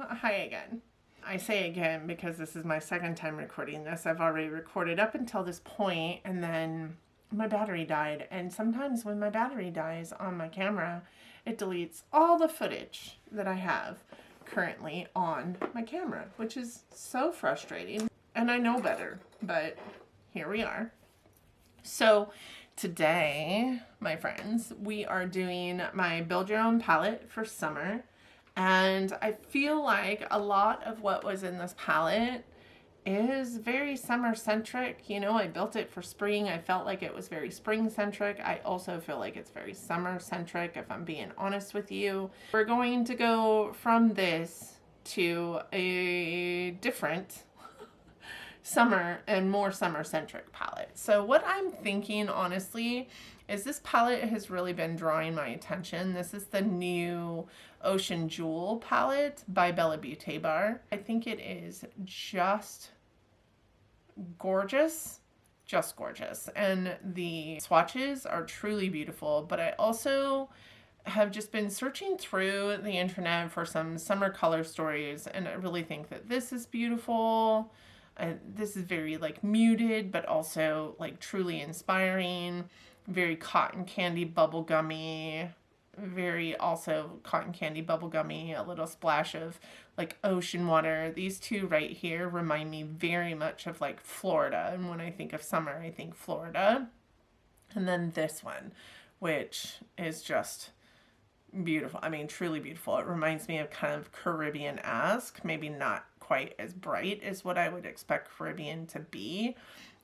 Hi again. I say again because this is my second time recording this. I've already recorded up until this point and then my battery died. And sometimes when my battery dies on my camera, it deletes all the footage that I have currently on my camera, which is so frustrating. And I know better, but here we are. So today, my friends, we are doing my Build Your Own palette for summer. And I feel like a lot of what was in this palette is very summer centric. You know, I built it for spring. I felt like it was very spring centric. I also feel like it's very summer centric, if I'm being honest with you. We're going to go from this to a different summer and more summer centric palette. So what I'm thinking, honestly, is this palette has really been drawing my attention. This is the new Ocean Jewel palette by Bella Beauté Bar. I think it is just gorgeous. Just gorgeous. And the swatches are truly beautiful, but I also have just been searching through the internet for some summer color stories, and I really think that this is beautiful. This is very like muted, but also like truly inspiring. Very cotton candy bubblegummy. Very also cotton candy bubblegummy. A little splash of like ocean water. These two right here remind me very much of like Florida. And when I think of summer, I think Florida. And then this one, which is just beautiful. I mean, truly beautiful. It reminds me of kind of Caribbean-esque, maybe not quite as bright as what I would expect Caribbean to be.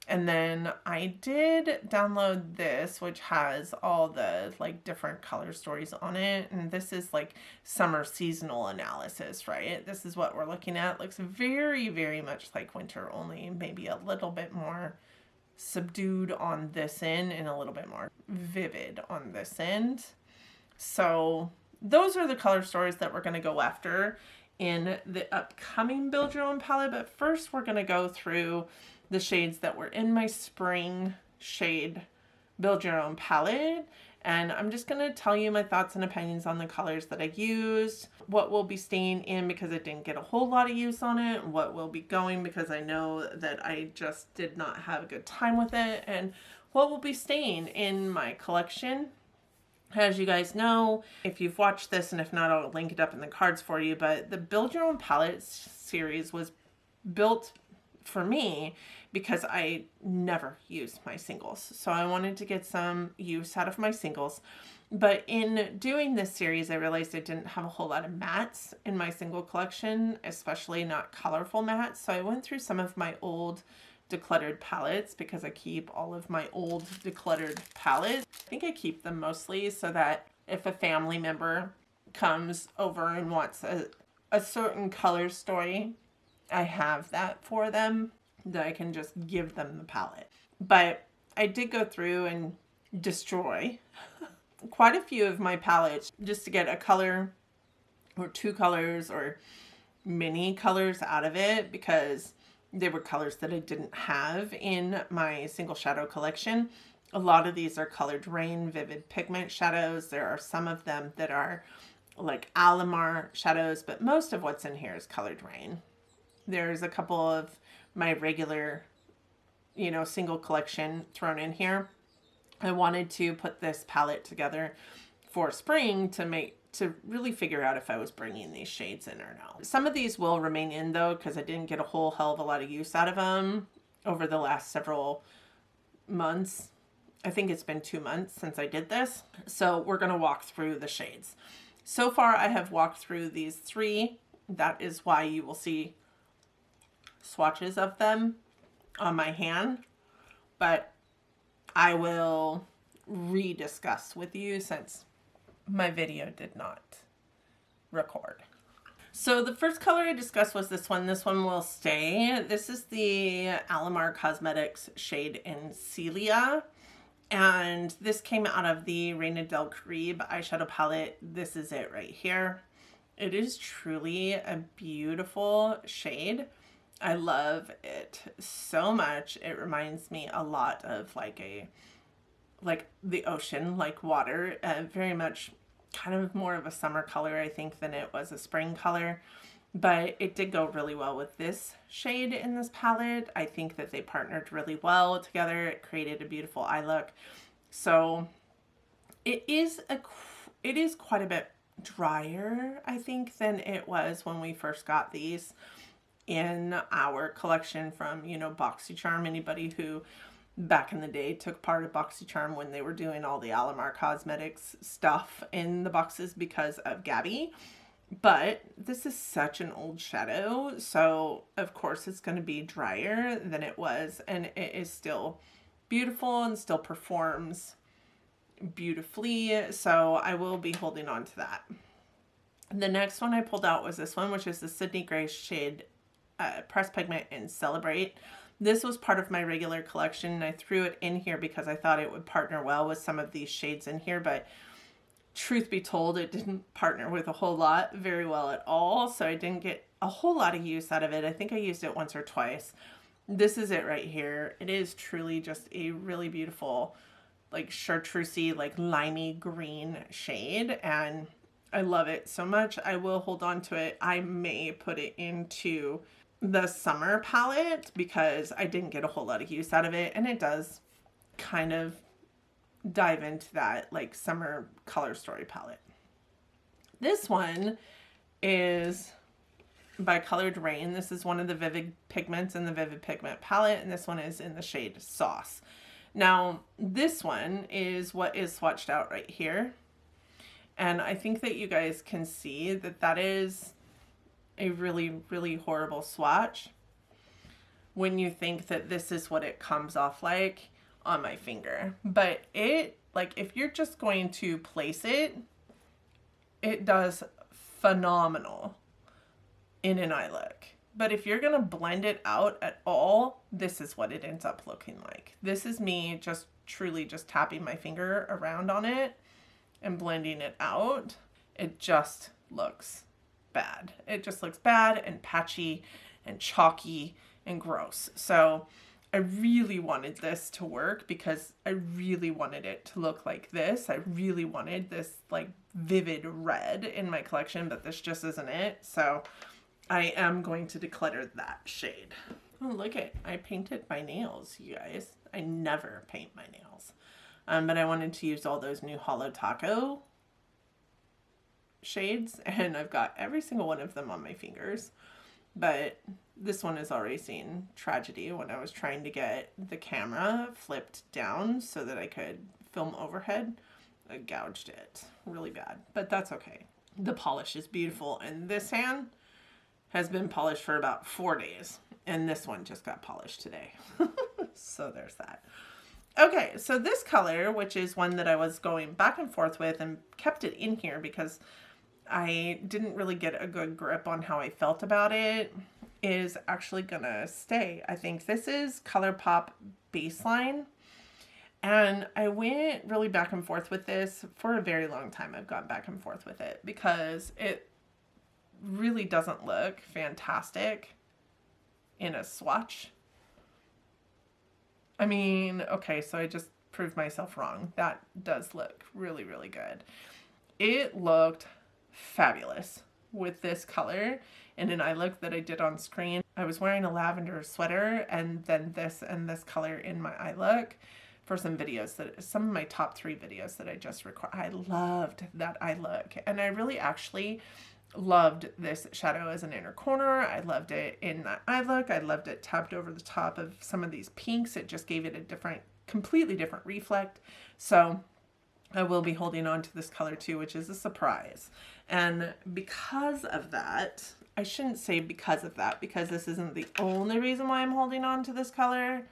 And then I did download this, which has all the like different color stories on it. And this is like summer seasonal analysis, right? This is what we're looking at. Looks very, very much like winter, only maybe a little bit more subdued on this end and a little bit more vivid on this end. So those are the color stories that we're going to go after in the upcoming Build Your Own palette. But first we're going to go through the shades that were in my spring shade Build Your Own palette. And I'm just going to tell you my thoughts and opinions on the colors that I used, what will be staying in because I didn't get a whole lot of use on it, what will be going because I know that I just did not have a good time with it, and what will be staying in my collection. As you guys know, if you've watched this, and if not, I'll link it up in the cards for you, but the Build Your Own Palette series was built for me because I never used my singles. So I wanted to get some use out of my singles. But in doing this series, I realized I didn't have a whole lot of mattes in my single collection, especially not colorful mattes. So I went through some of my old decluttered palettes because I keep all of my old decluttered palettes. I think I keep them mostly so that if a family member comes over and wants a certain color story, I have that for them, that I can just give them the palette. But I did go through and destroy quite a few of my palettes just to get a color or two colors or many colors out of it, because they were colors that I didn't have in my single shadow collection. A lot of these are colored rain, vivid pigment shadows. There are some of them that are like Alamar shadows, but most of what's in here is colored rain. There's a couple of my regular, you know, single collection thrown in here. I wanted to put this palette together for spring to really figure out if I was bringing these shades in or no. Some of these will remain in though, because I didn't get a whole hell of a lot of use out of them over the last several months. I think it's been 2 months since I did this. So we're going to walk through the shades. So far I have walked through these 3. That is why you will see swatches of them on my hand, but I will rediscuss with you since my video did not record. So the first color I discussed was this one. This one will stay. This is the Alamar Cosmetics shade in Celia. And this came out of the Reina del Caribe eyeshadow palette. This is it right here. It is truly a beautiful shade. I love it so much. It reminds me a lot of like the ocean, like water, very much kind of more of a summer color, I think, than it was a spring color. but it did go really well with this shade in this palette. I think that they partnered really well together. It created a beautiful eye look. So it is quite a bit drier, I think, than it was when we first got these in our collection from, you know, BoxyCharm. Anybody who back in the day took part of BoxyCharm when they were doing all the Alamar Cosmetics stuff in the boxes because of Gabby. But this is such an old shadow, so of course it's going to be drier than it was, and it is still beautiful and still performs beautifully, so I will be holding on to that. The next one I pulled out was this one, which is the Sydney Grace shade Pressed Pigment in Celebrate. This was part of my regular collection, and I threw it in here because I thought it would partner well with some of these shades in here, but truth be told, it didn't partner with a whole lot very well at all, so I didn't get a whole lot of use out of it. I think I used it once or twice. This is it right here. It is truly just a really beautiful, like chartreusey, like limey green shade, and I love it so much. I will hold on to it. I may put it into the summer palette because I didn't get a whole lot of use out of it, and it does kind of dive into that like summer color story palette. This one is by Colored Rain. This is one of the Vivid Pigments in the Vivid Pigment palette, and this one is in the shade Sauce. Now this one is what is swatched out right here, and I think that you guys can see that that is a really, really horrible swatch when you think that this is what it comes off like on my finger. But it, like, if you're just going to place it, it does phenomenal in an eye look. But if you're gonna blend it out at all, this is what it ends up looking like. This is me just truly just tapping my finger around on it and blending it out. It just looks bad. It just looks bad and patchy and chalky and gross. So I really wanted this to work because I really wanted it to look like this. I really wanted this like vivid red in my collection, but this just isn't it. So I am going to declutter that shade. Oh, look it. I painted my nails, you guys. I never paint my nails. But I wanted to use all those new Holo Taco shades, and I've got every single one of them on my fingers. But this one has already seen tragedy when I was trying to get the camera flipped down so that I could film overhead. I gouged it really bad, but that's okay. The polish is beautiful, and this hand has been polished for about 4 days, and this one just got polished today. So there's that. Okay, so this color, which is one that I was going back and forth with and kept it in here because I didn't really get a good grip on how I felt about it, is actually gonna stay. I think this is ColourPop Baseline, and I went really back and forth with this for a very long time. I've gone back and forth with it because it really doesn't look fantastic in a swatch. I mean, okay, so I just proved myself wrong. That does look really, really good. It looked fabulous with this color in an eye look that I did on screen. I was wearing a lavender sweater and then this and this color in my eye look for some videos, that some of my top 3 videos that I just recorded. I loved that eye look, and I really actually loved this shadow as an inner corner. I loved it in that eye look. I loved it tapped over the top of some of these pinks. It just gave it a different, completely different reflect. So I will be holding on to this color too, which is a surprise. And because of that, I shouldn't say because of that, because this isn't the only reason why I'm holding on to this color,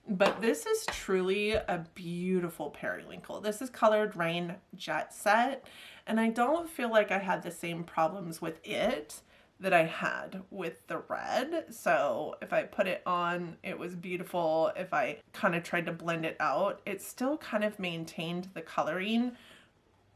but this is truly a beautiful periwinkle. This is Colored Rain Jet Set, and I don't feel like I had the same problems with it that I had with the red. So if I put it on, it was beautiful. If I kind of tried to blend it out, it still kind of maintained the coloring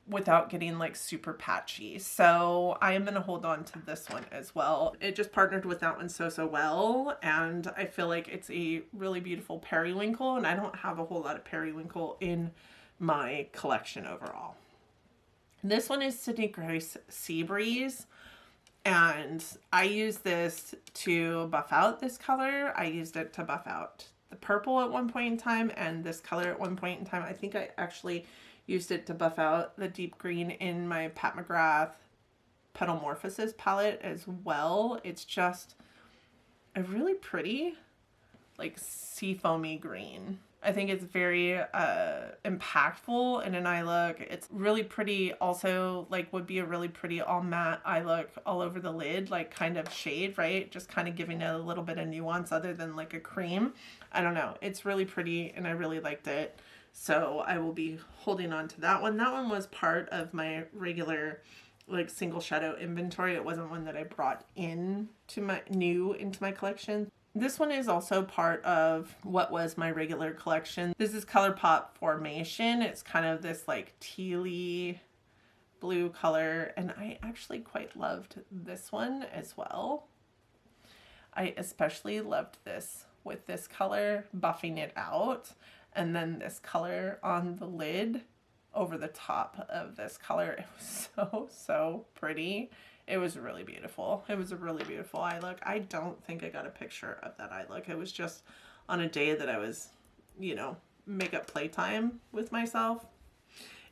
without getting like super patchy. So I am going to hold on to this one as well. It just partnered with that one so well, and I feel like it's a really beautiful periwinkle, and I don't have a whole lot of periwinkle in my collection overall. This one is Sydney Grace Sea Breeze, And I used this to buff out this color. I used it to buff out the purple at one point in time and this color at one point in time. I think I actually used it to buff out the deep green in my Pat McGrath Petalmorphosis palette as well. It's just a really pretty, like, seafoamy green. I think it's very impactful in an eye look. It's really pretty, also, like, would be a really pretty all matte eye look all over the lid, like kind of shade, right? Just kind of giving it a little bit of nuance other than like a cream. I don't know. It's really pretty and I really liked it. So I will be holding on to that one. That one was part of my regular, like, single shadow inventory. It wasn't one that I brought into my collection. This one is also part of what was my regular collection. This is ColourPop Formation. It's kind of this like tealy blue color, and I actually quite loved this one as well. I especially loved this with this color, buffing it out, and then this color on the lid over the top of this color. It was so pretty. It was really beautiful. It was a really beautiful eye look. I don't think I got a picture of that eye look. It was just on a day that I was, you know, makeup playtime with myself.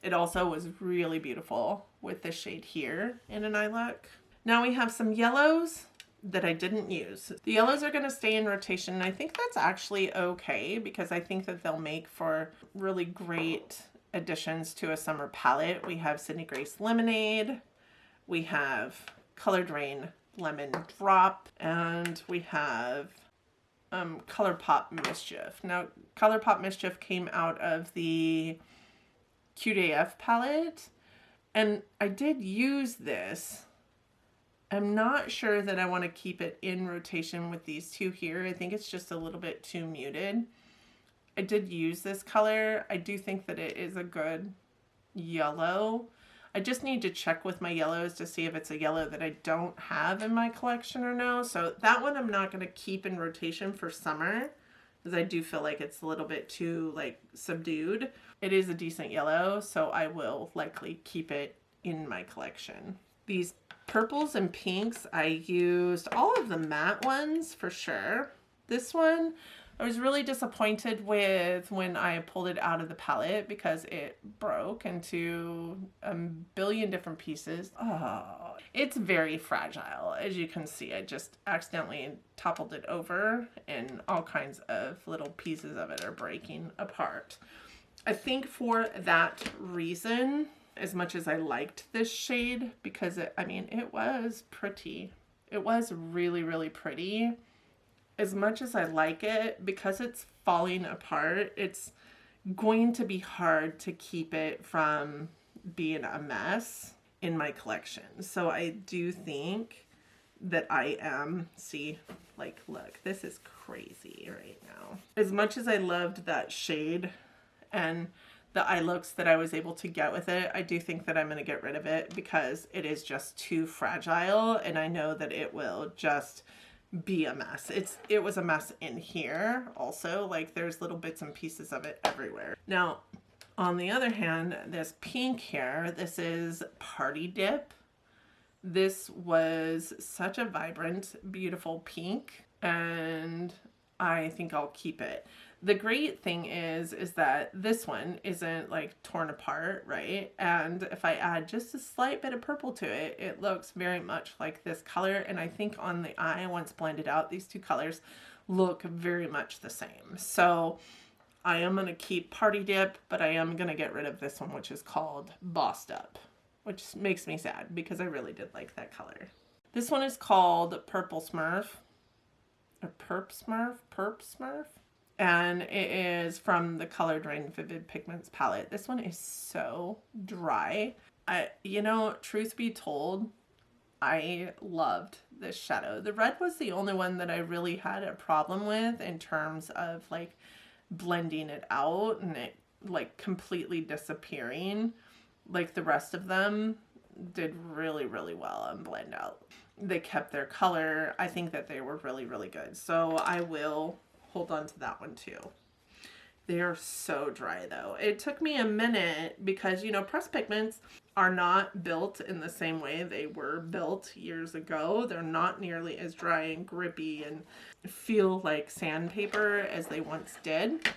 It also was really beautiful with this shade here in an eye look. Now we have some yellows that I didn't use. The yellows are going to stay in rotation, and I think that's actually okay because I think that they'll make for really great additions to a summer palette. We have Sydney Grace Lemonade. We have Colored Rain Lemon Drop, and we have ColourPop Mischief. Now, ColourPop Mischief came out of the Cute AF palette, and I did use this. I'm not sure that I want to keep it in rotation with these two here. I think it's just a little bit too muted. I did use this color. I do think that it is a good yellow. I just need to check with my yellows to see if it's a yellow that I don't have in my collection or no. So that one I'm not going to keep in rotation for summer because I do feel like it's a little bit too, like, subdued. It is a decent yellow, so I will likely keep it in my collection. These purples and pinks, I used all of the matte ones for sure. This one I was really disappointed with when I pulled it out of the palette because it broke into a billion different pieces. Oh, it's very fragile. As you can see, I just accidentally toppled it over and all kinds of little pieces of it are breaking apart. I think for that reason, as much as I liked this shade, because it was pretty. It was really, really pretty. As much as I like it, because it's falling apart, it's going to be hard to keep it from being a mess in my collection. So I do think that I am, see, like, look, this is crazy right now. As much as I loved that shade and the eye looks that I was able to get with it, I do think that I'm going to get rid of it because it is just too fragile, and I know that it will just be a mess. It was a mess in here also, like there's little bits and pieces of it everywhere. Now, on the other hand, this pink here, this is Party Dip. This was such a vibrant, beautiful pink, and I think I'll keep it. The great thing is that this one isn't like torn apart, right? And if I add just a slight bit of purple to it, it looks very much like this color. And I think on the eye, once blended out, these two colors look very much the same. So I am going to keep Party Dip, but I am going to get rid of this one, which is called Bossed Up, which makes me sad because I really did like that color. This one is called Purple Smurf, or Perp Smurf. And it is from the Colored Rain Vivid Pigments palette. This one is so dry. Truth be told, I loved this shadow. The red was the only one that I really had a problem with in terms of like blending it out and it like completely disappearing. Like the rest of them did really, really well on blend out. They kept their color. I think that they were really, really good. So I will hold on to that one too. They are so dry though. It took me a minute because, you know, pressed pigments are not built in the same way they were built years ago. They're not nearly as dry and grippy and feel like sandpaper as they once did.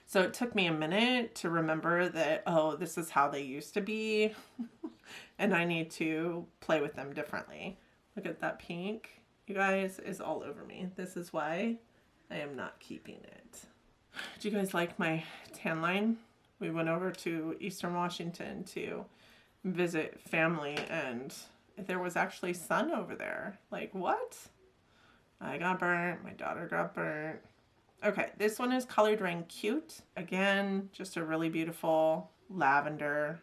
So it took me a minute to remember that, oh, this is how they used to be. And I need to play with them differently. Look at that pink, you guys, is all over me. This is why I am not keeping it. Do you guys like my tan line? We went over to Eastern Washington to visit family and there was actually sun over there. Like, what? I got burnt. My daughter got burnt. Okay, this one is Colored Rain Cute. Again, just a really beautiful lavender.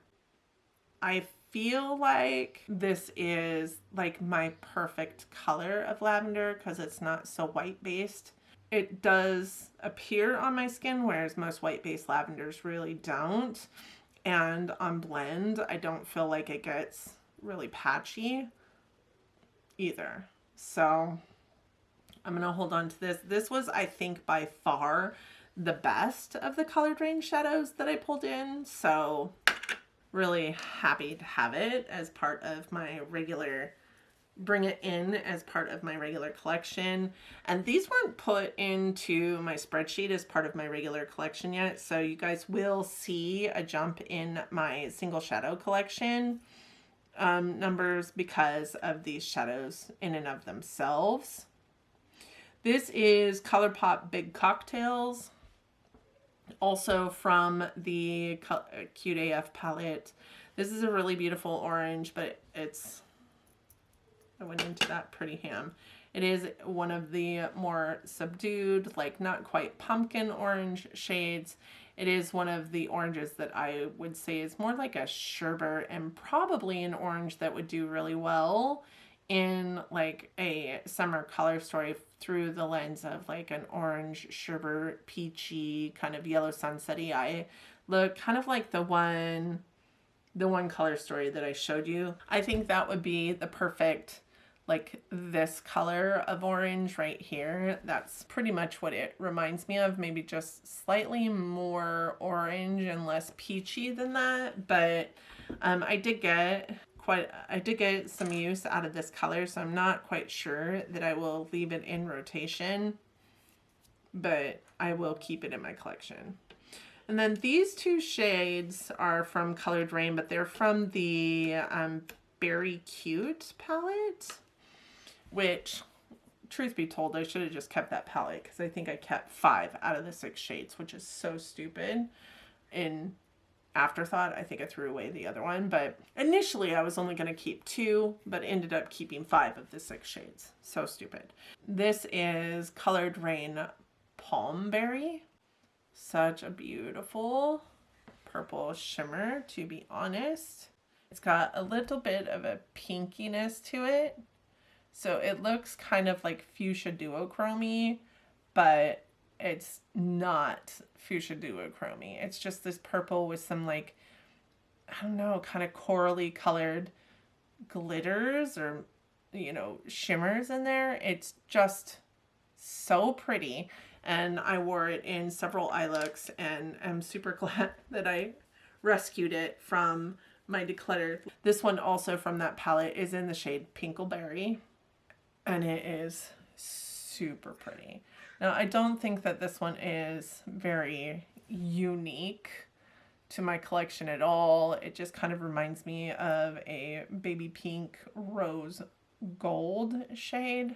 I feel like this is like my perfect color of lavender because it's not so white based. It does appear on my skin, whereas most white-based lavenders really don't. And on blend, I don't feel like it gets really patchy either. So I'm going to hold on to this. This was, I think, by far the best of the Colored Rain shadows that I pulled in. So really happy to have it as part of my regular bring it in as part of my regular collection. And these weren't put into my spreadsheet as part of my regular collection yet, so you guys will see a jump in my single shadow collection numbers because of these shadows in and of themselves. This is ColourPop Big Cocktails, also from the Cute AF palette. This is a really beautiful orange, but I went into that pretty ham. It is one of the more subdued, like not quite pumpkin orange shades. It is one of the oranges that I would say is more like a sherbet and probably an orange that would do really well in like a summer color story through the lens of like an orange sherbet, peachy, kind of yellow sunsetty eye look, kind of like the one color story that I showed you. I think that would be the perfect, like this color of orange right here. That's pretty much what it reminds me of, maybe just slightly more orange and less peachy than that. But I did get some use out of this color, so I'm not quite sure that I will leave it in rotation, but I will keep it in my collection. And then these two shades are from Colored Rain, but they're from the Berry Cute palette, which, truth be told, I should have just kept that palette because I think I kept 5 out of the 6 shades, which is so stupid. In afterthought, I think I threw away the other one, but initially I was only going to keep 2, but ended up keeping 5 of the 6 shades. So stupid. This is Colored Rain Palm Berry. Such a beautiful purple shimmer, to be honest. It's got a little bit of a pinkiness to it. So it looks kind of like fuchsia duochrome, but it's not fuchsia duochrome. It's just this purple with some like, I don't know, kind of corally colored glitters or, you know, shimmers in there. It's just so pretty. And I wore it in several eye looks and I'm super glad that I rescued it from my decluttered. This one also from that palette is in the shade Pinkleberry. And it is super pretty. Now, I don't think that this one is very unique to my collection at all. It just kind of reminds me of a baby pink rose gold shade.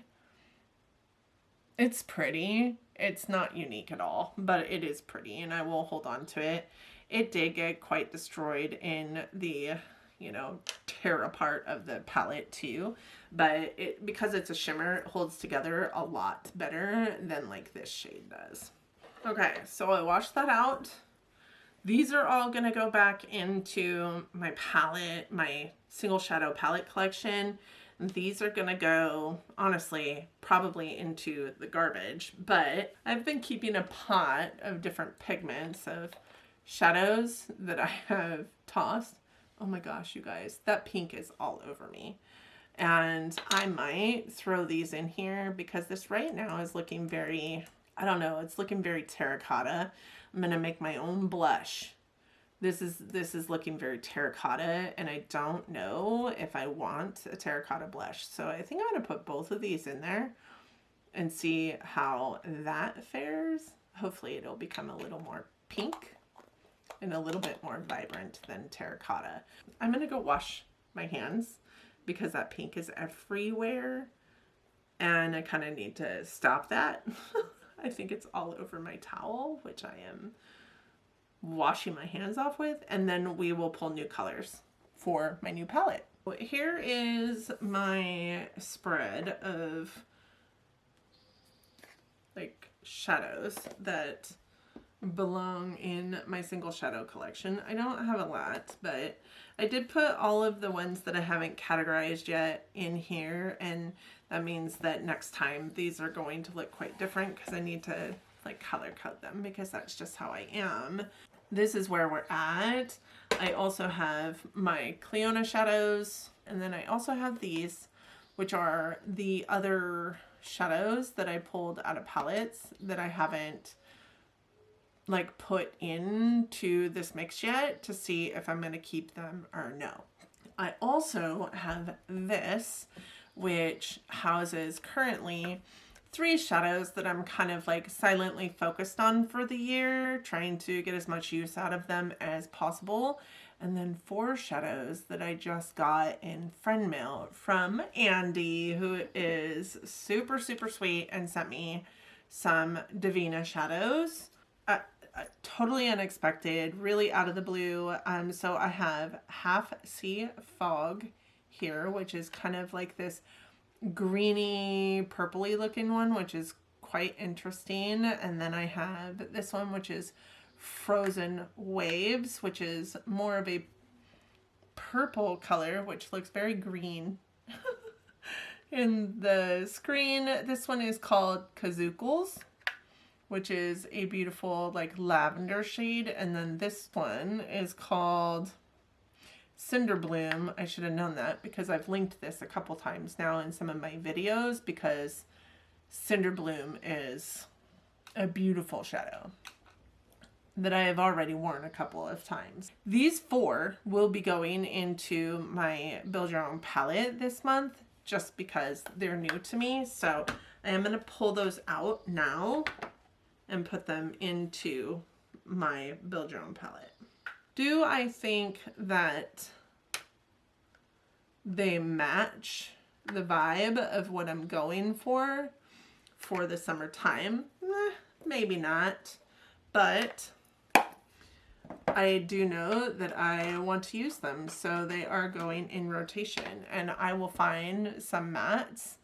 It's pretty. It's not unique at all, but it is pretty and I will hold on to it. It did get quite destroyed in the, you know, tear apart of the palette too, but because it's a shimmer, it holds together a lot better than like this shade does. Okay, so I washed that out. These are all gonna go back into my palette, my single shadow palette collection. These are gonna go, honestly, probably into the garbage, but I've been keeping a pot of different pigments of shadows that I have tossed. Oh my gosh, you guys, that pink is all over me. And I might throw these in here because this right now is looking very I don't know, it's looking very terracotta. I'm gonna make my own blush. This is looking very terracotta, and I don't know if I want a terracotta blush. So I think I'm gonna put both of these in there and see how that fares. Hopefully it'll become a little more pink and a little bit more vibrant than terracotta. I'm gonna go wash my hands because that pink is everywhere and I kind of need to stop that. I think it's all over my towel, which I am washing my hands off with, and then we will pull new colors for my new palette. Here is my spread of like shadows that belong in my single shadow collection. I don't have a lot, but I did put all of the ones that I haven't categorized yet in here, and that means that next time these are going to look quite different because I need to like color code them because that's just how I am. This is where we're at. I also have my Cleona shadows, and then I also have these, which are the other shadows that I pulled out of palettes that I haven't like put into this mix yet to see if I'm going to keep them or no. I also have this, which houses currently 3 shadows that I'm kind of like silently focused on for the year, trying to get as much use out of them as possible. And then 4 shadows that I just got in friend mail from Andy, who is super, super sweet and sent me some Divina shadows. Totally unexpected, really out of the blue. So I have Half Sea Fog here, which is kind of like this greeny purpley looking one, which is quite interesting. And then I have this one, which is Frozen Waves, which is more of a purple color, which looks very green in the screen. This one is called Kazookles, which is a beautiful like lavender shade. And then this one is called Cinder Bloom. I should have known that because I've linked this a couple times now in some of my videos, because Cinder Bloom is a beautiful shadow that I have already worn a couple of times. These 4 will be going into my Build Your Own palette this month just because they're new to me. So I am going to pull those out now and put them into my Build Your Own palette. Do I think that they match the vibe of what I'm going for the summertime? Maybe not, but I do know that I want to use them, so they are going in rotation, and I will find some mattes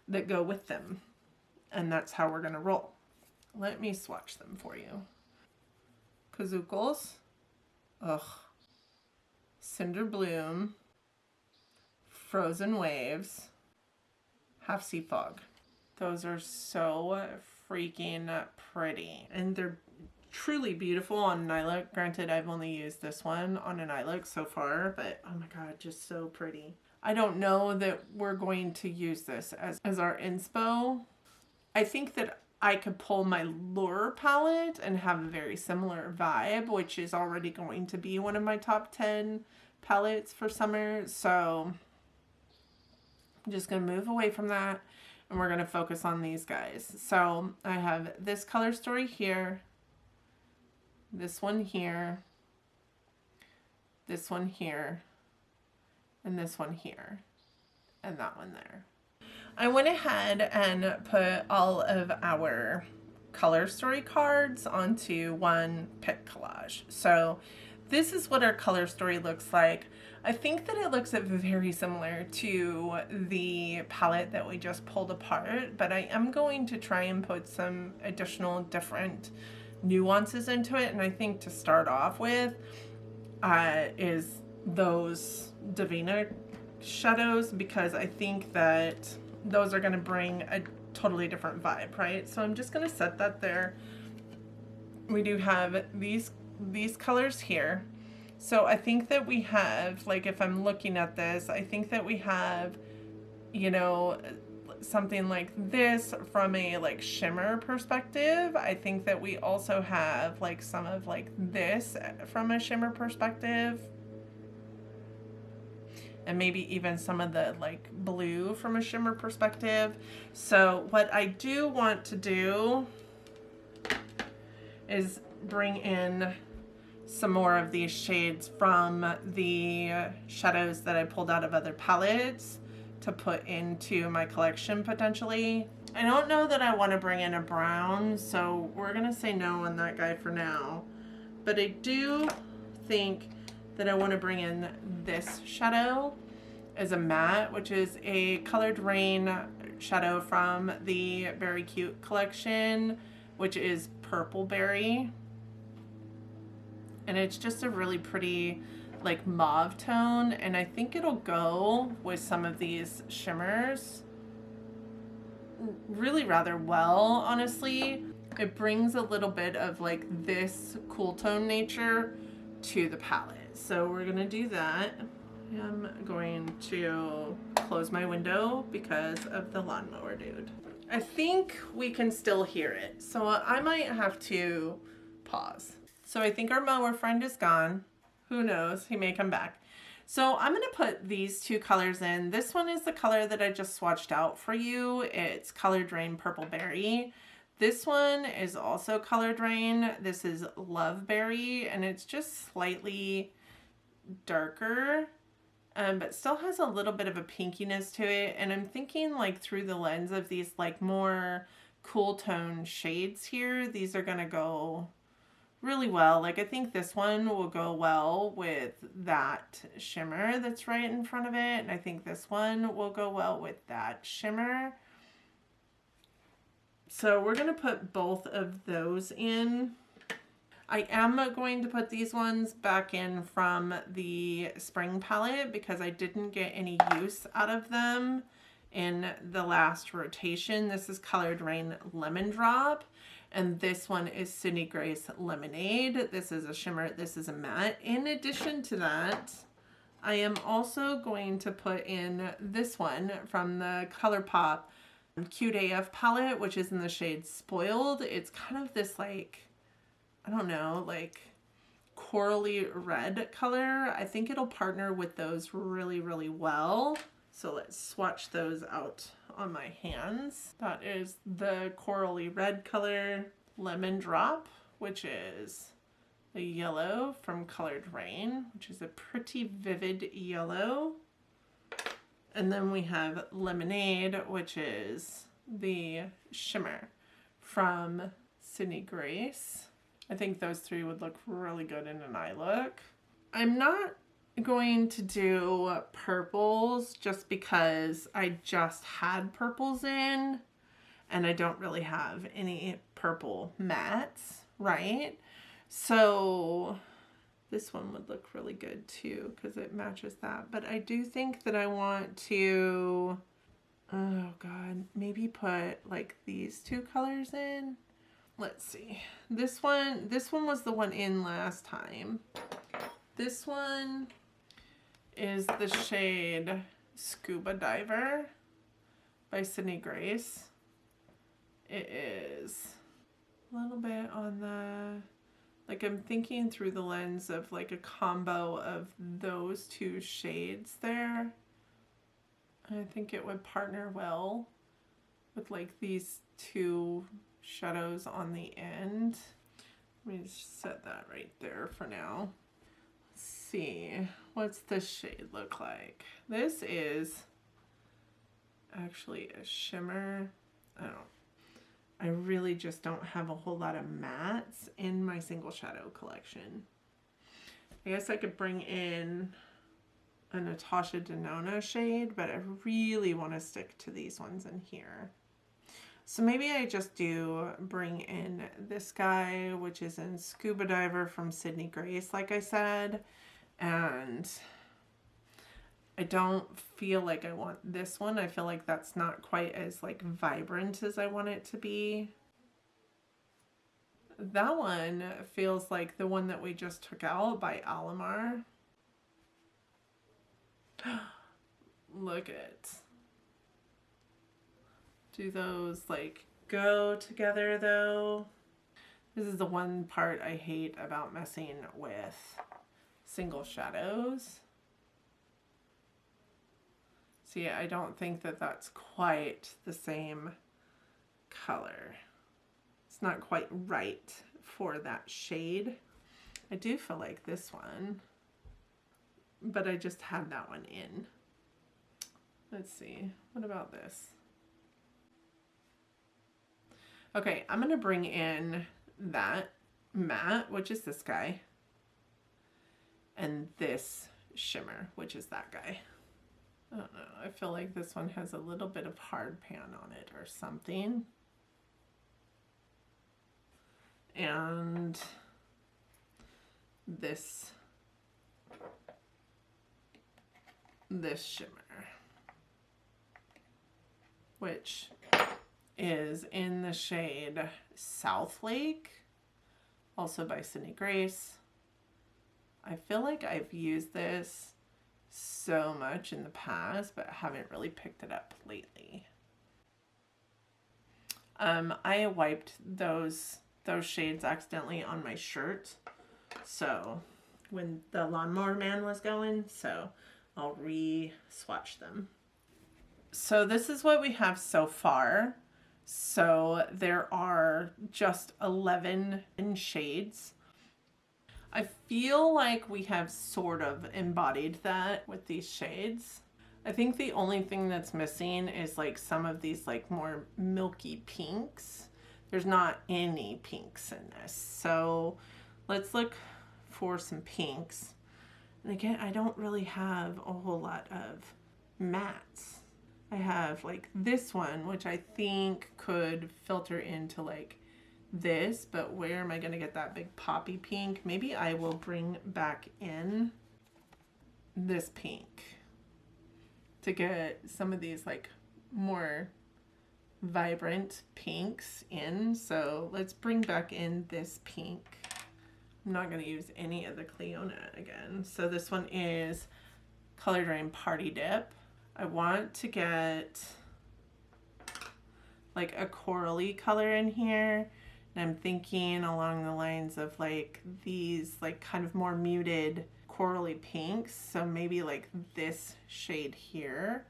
that go with them, and that's how we're gonna roll. Let me swatch them for you. Kazookles. Ugh. Cinder Bloom. Frozen Waves. Half Sea Fog. Those are so freaking pretty. And they're truly beautiful on an eye look. Granted, I've only used this one on an eye look so far, but oh my god, just so pretty. I don't know that we're going to use this as our inspo. I think that I could pull my Lure palette and have a very similar vibe, which is already going to be one of my top 10 palettes for summer. So I'm just going to move away from that, and we're going to focus on these guys. So I have this color story here, this one here, this one here, and this one here, and that one there. I went ahead and put all of our color story cards onto one pick collage. So this is what our color story looks like. I think that it looks very similar to the palette that we just pulled apart, but I am going to try and put some additional different nuances into it. And I think to start off with is those Divina shadows, because I think that those are going to bring a totally different vibe, right? So I'm just going to set that there. We do have these colors here. So I think that we have, like, if I'm looking at this, I think that we have, you know, something like this from a like shimmer perspective. I think that we also have like some of like this from a shimmer perspective. And maybe even some of the like blue from a shimmer perspective. So what I do want to do is bring in some more of these shades from the shadows that I pulled out of other palettes to put into my collection potentially. I don't know that I want to bring in a brown, so we're gonna say no on that guy for now. But I do think that I want to bring in this shadow as a matte, which is a Colored Rain shadow from the Very Cute collection, which is Purple Berry. And it's just a really pretty like mauve tone, and I think it'll go with some of these shimmers really rather well, honestly. It brings a little bit of like this cool tone nature to the palette. So we're gonna do that. I'm going to close my window because of the lawnmower dude. I think we can still hear it, so I might have to pause. So I think our mower friend is gone. Who knows? He may come back. So I'm gonna put these two colors in. This one is the color that I just swatched out for you. It's Colored Rain Purple Berry. This one is also Colored Rain. This is Love Berry, and it's just slightly darker, but still has a little bit of a pinkiness to it. And I'm thinking like through the lens of these like more cool tone shades here, these are gonna go really well. Like I think this one will go well with that shimmer that's right in front of it, and I think this one will go well with that shimmer. So we're gonna put both of those in. I am going to put these ones back in from the spring palette because I didn't get any use out of them in the last rotation. This is Colored Rain Lemon Drop, and this one is Sydney Grace Lemonade. This is a shimmer, this is a matte. In addition to that, I am also going to put in this one from the ColourPop Cute AF palette, which is in the shade Spoiled. It's kind of this like, I don't know, like corally red color. I think it'll partner with those really, really well. So let's swatch those out on my hands. That is the corally red color Lemon Drop, which is the yellow from Colored Rain, which is a pretty vivid yellow. And then we have Lemonade, which is the shimmer from Sydney Grace. I think those three would look really good in an eye look. I'm not going to do purples just because I just had purples in and I don't really have any purple mattes, right? So this one would look really good too because it matches that. But I do think that I want to, oh God, maybe put like these two colors in. Let's see. This one was the one in last time. This one is the shade Scuba Diver by Sydney Grace. It is a little bit on the, like I'm thinking through the lens of like a combo of those two shades there. I think it would partner well with like these two shadows on the end. Let me just set that right there for now. Let's see, what's this shade look like? This is actually a shimmer. I really just don't have a whole lot of mattes in my single shadow collection. I guess I could bring in a Natasha Denona shade, but I really want to stick to these ones in here. So maybe I just do bring in this guy, which is in Scuba Diver from Sydney Grace, like I said. And I don't feel like I want this one. I feel like that's not quite as like vibrant as I want it to be. That one feels like the one that we just took out by Alamar. Look at Do those like go together though? This is the one part I hate about messing with single shadows. See, I don't think that that's quite the same color. It's not quite right for that shade. I do feel like this one, but I just had that one in. Let's see, what about this? Okay, I'm gonna bring in that matte, which is this guy, and this shimmer, which is that guy. I don't know, I feel like this one has a little bit of hard pan on it or something. And this shimmer, which is in the shade South Lake, also by Sydney Grace. I feel like I've used this so much in the past, but haven't really picked it up lately. I wiped those shades accidentally on my shirt, so when the lawnmower man was going, so I'll re-swatch them. So this is what we have so far. So there are just 11 shades. I feel like we have sort of embodied that with these shades. I think the only thing that's missing is like some of these like more milky pinks. There's not any pinks in this. So let's look for some pinks. And again, I don't really have a whole lot of mattes. I have like this one, which I think could filter into like this, but where am I going to get that big poppy pink? Maybe I will bring back in this pink to get some of these like more vibrant pinks in. So let's bring back in this pink. I'm not going to use any of the Cleona again. So this one is Color Drain Party Dip. I want to get like a corally color in here. And I'm thinking along the lines of like these like kind of more muted corally pinks. So maybe like this shade here,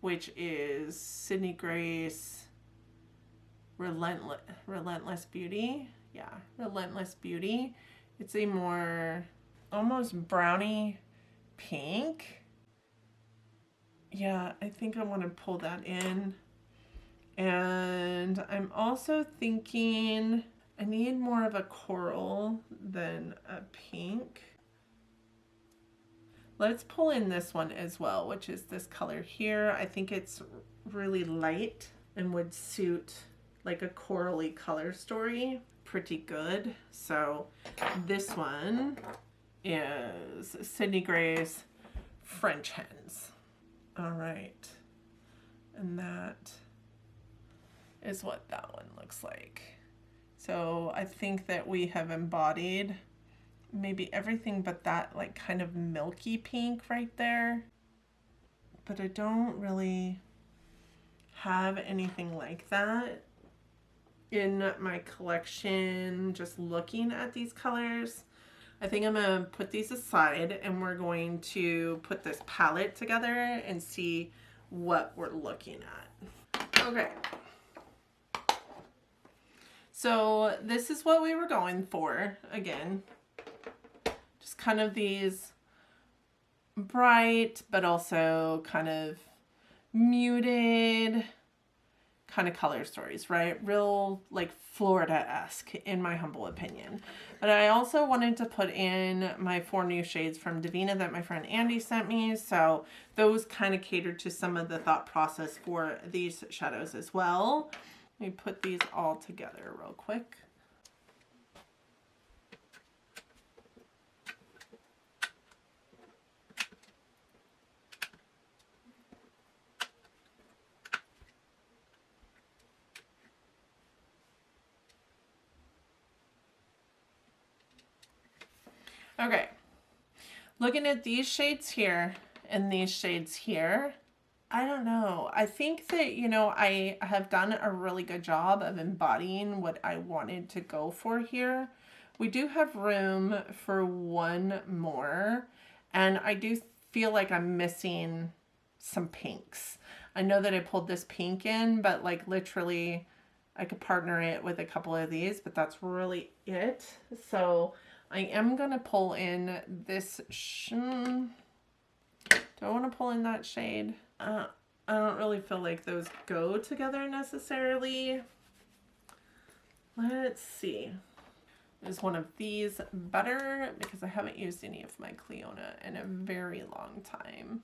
which is Sydney Grace Relentless Beauty. Yeah, Relentless Beauty. It's a more almost brownie pink. Yeah, I think I want to pull that in. And I'm also thinking I need more of a coral than a pink. Let's pull in this one as well, which is this color here. I think it's really light and would suit like a corally color story pretty good. So this one is Sydney Grace French Hens. All right, and that is what that one looks like. So I think that we have embodied maybe everything but that like kind of milky pink right there. But I don't really have anything like that in my collection just looking at these colors. I think I'm going to put these aside and we're going to put this palette together and see what we're looking at. Okay. So this is what we were going for. Again, just kind of these bright, but also kind of muted kind of color stories, right? Real like Florida-esque in my humble opinion. But I also wanted to put in my 4 new shades from Davina that my friend Andy sent me. So those kind of catered to some of the thought process for these shadows as well. Let me put these all together real quick. Okay, looking at these shades here and these shades here, I don't know. I think that, you know, I have done a really good job of embodying what I wanted to go for here. We do have room for one more, and I do feel like I'm missing some pinks. I know that I pulled this pink in, but like literally I could partner it with a couple of these, but that's really it. So I am going to pull in this. Do I want to pull in that shade? I don't really feel like those go together necessarily. Let's see. Is one of these better? Because I haven't used any of my Cleona in a very long time.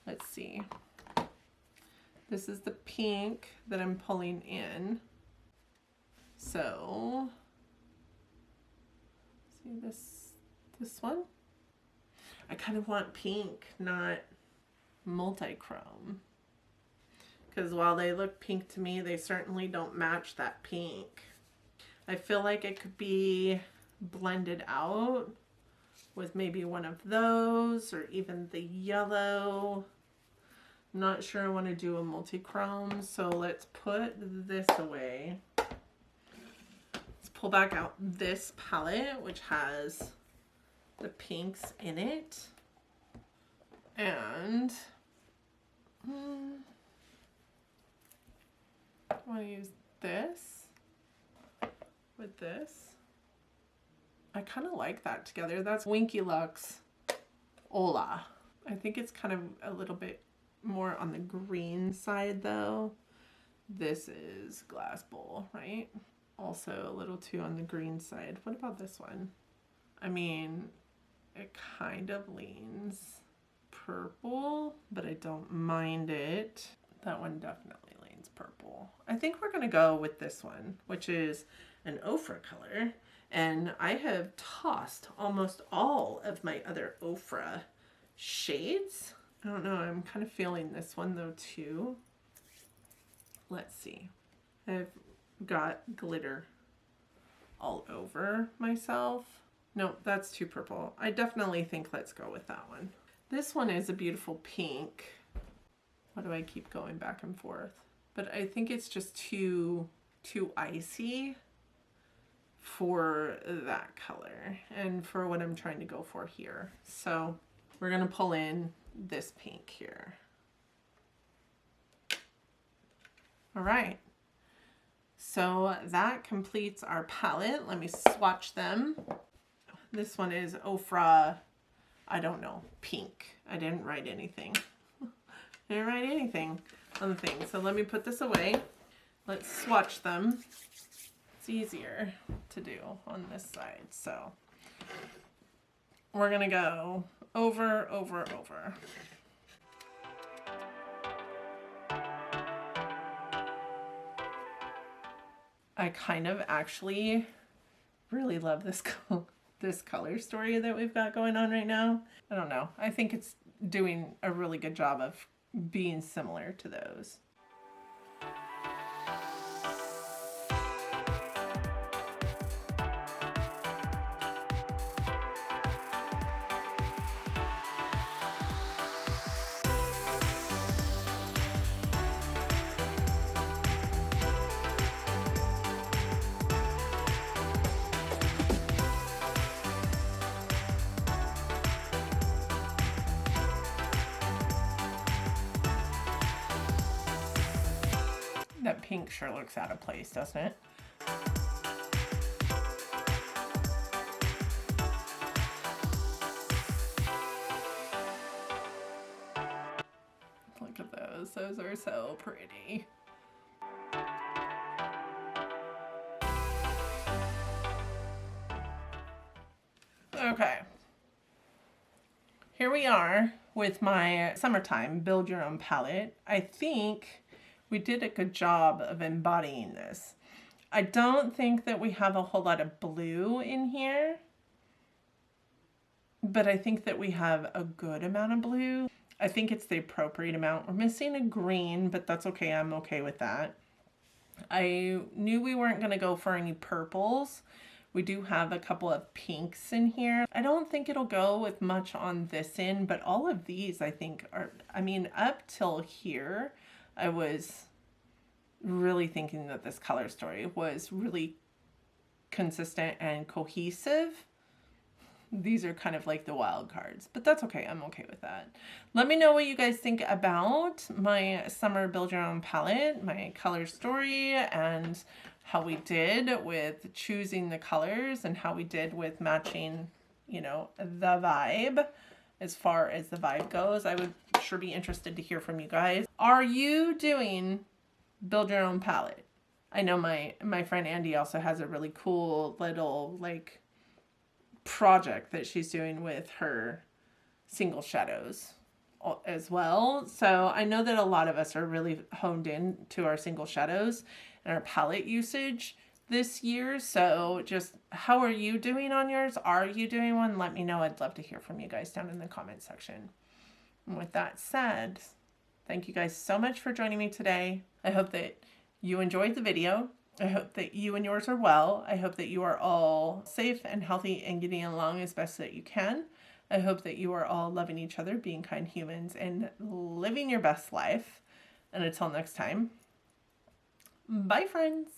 Let's see. This is the pink that I'm pulling in. So, see this one? I kind of want pink, not multi-chrome. Because while they look pink to me, they certainly don't match that pink. I feel like it could be blended out with maybe one of those or even the yellow. I'm not sure I want to do a multi-chrome, so let's put this away. Let's pull back out this palette, which has the pinks in it. And I want to use this with this. I kind of like that together. That's Winky Lux Ola. I think it's kind of a little bit more on the green side though. This is Glass Bowl, right? Also a little too on the green side. What about this one? I mean, it kind of leans purple, but I don't mind it. That one definitely leans purple. I think we're gonna go with this one, which is an Ofra color, and I have tossed almost all of my other Ofra shades. I don't know, I'm kind of feeling this one though too. Let's see. I've got glitter all over myself. No, that's too purple. I definitely think let's go with that one. This one is a beautiful pink. Why do I keep going back and forth? But I think it's just too icy for that color and for what I'm trying to go for here. So we're gonna pull in this pink here. All right. So that completes our palette. Let me swatch them. This one is Ofra, I don't know, pink. I didn't write anything. I didn't write anything on the thing. So let me put this away. Let's swatch them. It's easier to do on this side. So we're gonna go over, over, over. I kind of actually really love this this color story that we've got going on right now. I don't know. I think it's doing a really good job of being similar to those. That pink sure looks out of place, doesn't it? Look at those. Those are so pretty. Okay. Here we are with my summertime build your own palette. I think we did a good job of embodying this. I don't think that we have a whole lot of blue in here, but I think that we have a good amount of blue. I think it's the appropriate amount. We're missing a green, but that's okay. I'm okay with that. I knew we weren't going to go for any purples. We do have a couple of pinks in here. I don't think it'll go with much on this end, but all of these I think are, I mean, up till here, I was really thinking that this color story was really consistent and cohesive. These are kind of like the wild cards, but that's okay. I'm okay with that. Let me know what you guys think about my summer build your own palette, my color story, and how we did with choosing the colors and how we did with matching, you know, the vibe. As far as the vibe goes, I would sure be interested to hear from you guys. Are you doing build your own palette? I know my friend Andy also has a really cool little like project that she's doing with her single shadows as well. So I know that a lot of us are really honed in to our single shadows and our palette usage this year. So just how are you doing on yours? Are you doing one? Let me know. I'd love to hear from you guys down in the comment section. And with that said, thank you guys so much for joining me today. I hope that you enjoyed the video. I hope that you and yours are well. I hope that you are all safe and healthy and getting along as best that you can. I hope that you are all loving each other, being kind humans, and living your best life. And until next time, bye friends.